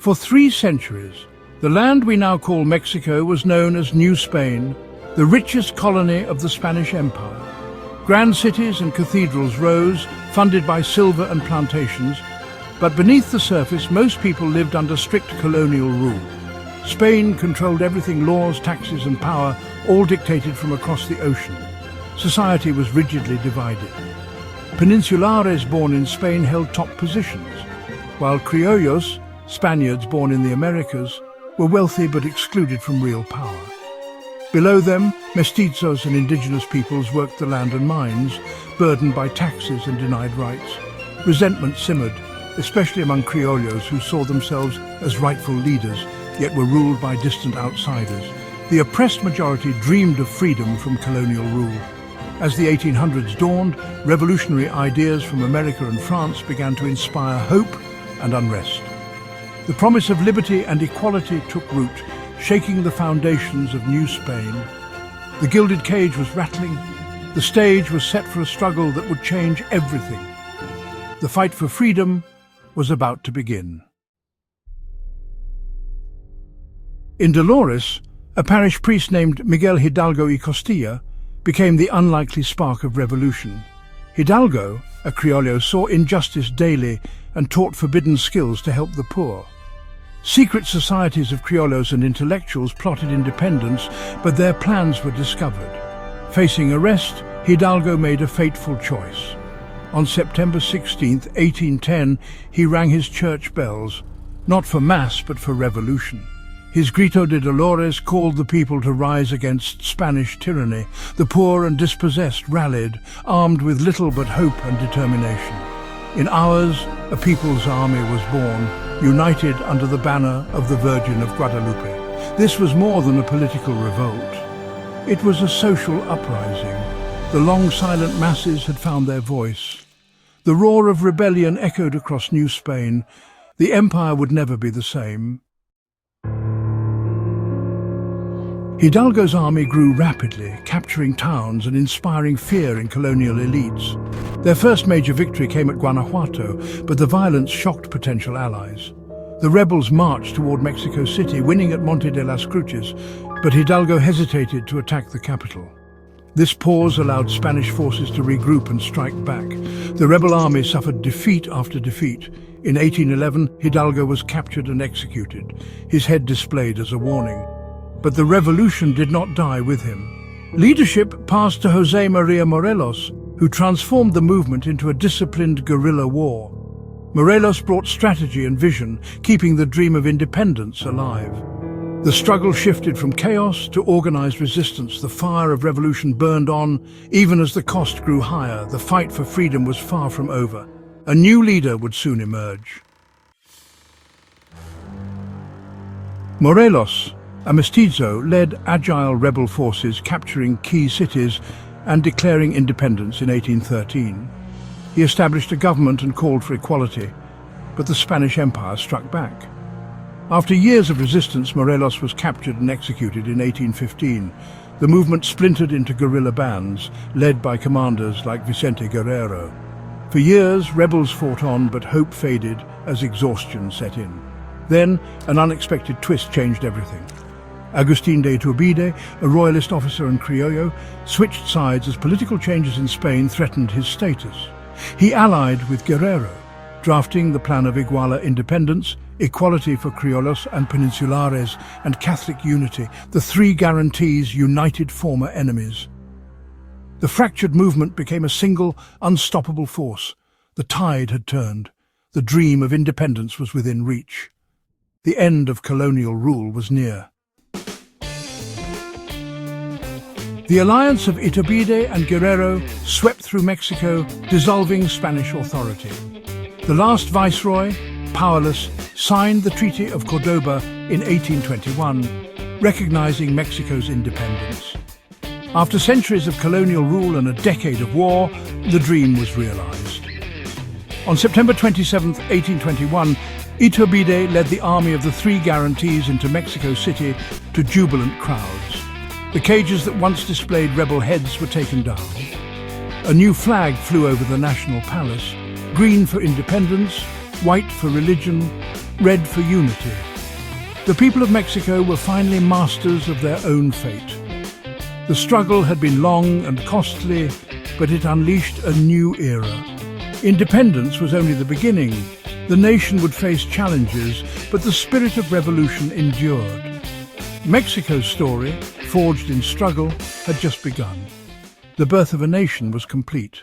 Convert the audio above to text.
For 3 centuries, the land we now call Mexico was known as New Spain, the richest colony of the Spanish Empire. Grand cities and cathedrals rose, funded by silver and plantations, but beneath the surface most people lived under strict colonial rule. Spain controlled everything: laws, taxes and power, all dictated from across the ocean. Society was rigidly divided. Peninsulares born in Spain held top positions, while criollos, Spaniards born in the Americas, were wealthy but excluded from real power. Below them, mestizos and indigenous peoples worked the land and mines, burdened by taxes and denied rights. Resentment simmered, especially among criollos who saw themselves as rightful leaders, yet were ruled by distant outsiders. The oppressed majority dreamed of freedom from colonial rule. As the 1800s dawned, revolutionary ideas from America and France began to inspire hope and unrest. The promise of liberty and equality took root, shaking the foundations of New Spain. The gilded cage was rattling. The stage was set for a struggle that would change everything. The fight for freedom was about to begin. In Dolores, a parish priest named Miguel Hidalgo y Costilla became the unlikely spark of revolution. Hidalgo, a criollo, saw injustice daily and taught forbidden skills to help the poor. Secret societies of criollos and intellectuals plotted independence, but their plans were discovered. Facing arrest, Hidalgo made a fateful choice. On September 16, 1810, he rang his church bells, not for mass but for revolution. His Grito de Dolores called the people to rise against Spanish tyranny. The poor and dispossessed rallied, armed with little but hope and determination. In hours, a people's army was born, united under the banner of the Virgin of Guadalupe. This was more than a political revolt. It was a social uprising. The long silent masses had found their voice. The roar of rebellion echoed across New Spain. The empire would never be the same. Hidalgo's army grew rapidly, capturing towns and inspiring fear in colonial elites. Their first major victory came at Guanajuato, but the violence shocked potential allies. The rebels marched toward Mexico City, winning at Monte de las Cruces, but Hidalgo hesitated to attack the capital. This pause allowed Spanish forces to regroup and strike back. The rebel army suffered defeat after defeat. In 1811, Hidalgo was captured and executed, his head displayed as a warning. But the revolution did not die with him. Leadership passed to José María Morelos, who transformed the movement into a disciplined guerrilla war. Morelos brought strategy and vision, keeping the dream of independence alive. The struggle shifted from chaos to organized resistance. The fire of revolution burned on, even as the cost grew higher. The fight for freedom was far from over. A new leader would soon emerge. Morelos, a mestizo, led agile rebel forces, capturing key cities and declaring independence in 1813. He established a government and called for equality, but the Spanish Empire struck back. After years of resistance, Morelos was captured and executed in 1815. The movement splintered into guerrilla bands, led by commanders like Vicente Guerrero. For years, rebels fought on, but hope faded as exhaustion set in. Then, an unexpected twist changed everything. Agustín de Iturbide, a royalist officer and criollo, switched sides as political changes in Spain threatened his status. He allied with Guerrero, drafting the Plan of Iguala independence, equality for criollos and peninsulares, and Catholic unity. The 3 guarantees united former enemies. The fractured movement became a single, unstoppable force. The tide had turned. The dream of independence was within reach. The end of colonial rule was near. The alliance of Iturbide and Guerrero swept through Mexico, dissolving Spanish authority. The last viceroy, powerless, signed the Treaty of Cordoba in 1821, recognizing Mexico's independence. After centuries of colonial rule and a decade of war, the dream was realized. On September 27, 1821, Iturbide led the army of the 3 guarantees into Mexico City to jubilant crowds. The cages that once displayed rebel heads were taken down. A new flag flew over the National Palace, green for independence, white for religion, red for unity. The people of Mexico were finally masters of their own fate. The struggle had been long and costly, but it unleashed a new era. Independence was only the beginning. The nation would face challenges, but the spirit of revolution endured. Mexico's story, forged in struggle, had just begun. The birth of a nation was complete.